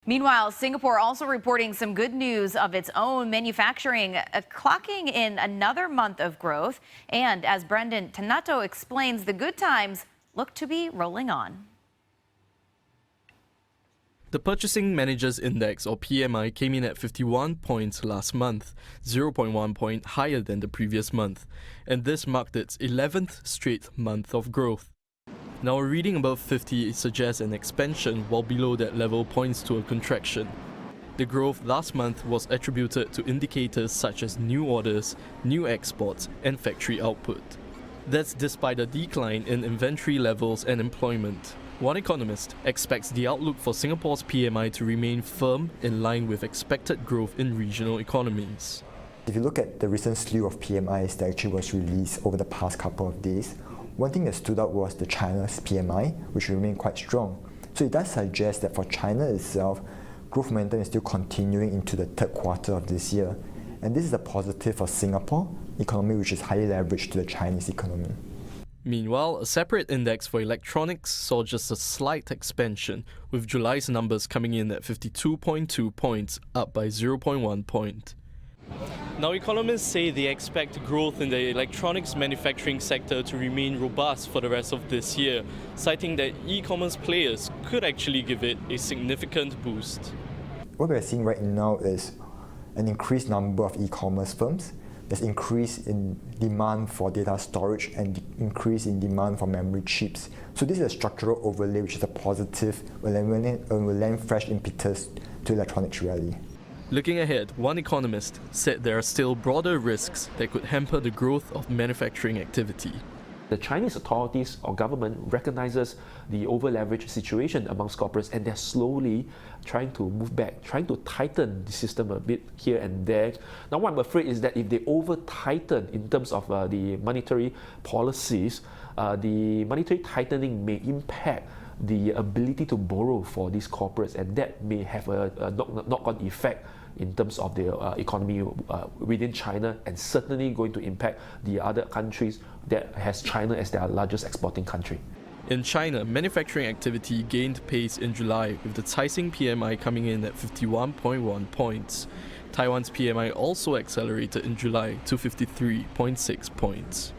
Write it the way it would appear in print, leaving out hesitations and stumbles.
Meanwhile, Singapore also reporting some good news of its own, manufacturing clocking in another month of growth. And as Brendan Tanato explains, the good times look to be rolling on. The Purchasing Managers Index, or PMI, came in at 51 points last month, 0.1 point higher than the previous month, and this marked its 11th straight month of growth. Now, a reading above 50 suggests an expansion, while below that level points to a contraction. The growth last month was attributed to indicators such as new orders, new exports, and factory output. That's despite a decline in inventory levels and employment. One economist expects the outlook for Singapore's PMI to remain firm in line with expected growth in regional economies. If you look at the recent slew of PMIs that actually was released over the past couple of days, one thing that stood out was the China's PMI, which remained quite strong. So it does suggest that for China itself, growth momentum is still continuing into the third quarter of this year. And this is a positive for Singapore economy, which is highly leveraged to the Chinese economy. Meanwhile, a separate index for electronics saw just a slight expansion, with July's numbers coming in at 52.2 points, up by 0.1 point. Now, economists say they expect growth in the electronics manufacturing sector to remain robust for the rest of this year, citing that e-commerce players could actually give it a significant boost. What we're seeing right now is an increased number of e-commerce firms. There's increase in demand for data storage and increase in demand for memory chips. So this is a structural overlay which is a positive will lend fresh impetus to electronics rally. Looking ahead, one economist said there are still broader risks that could hamper the growth of manufacturing activity. The Chinese authorities or government recognizes the over-leveraged situation amongst corporates, and they're slowly trying to move back, trying to tighten the system a bit here and there. Now, what I'm afraid is that if they over-tighten in terms of the monetary policies, the monetary tightening may impact the ability to borrow for these corporates, and that may have a knock-on effect in terms of the economy within China, and certainly going to impact the other countries that has China as their largest exporting country. In China, manufacturing activity gained pace in July, with the Caixin PMI coming in at 51.1 points. Taiwan's PMI also accelerated in July to 53.6 points.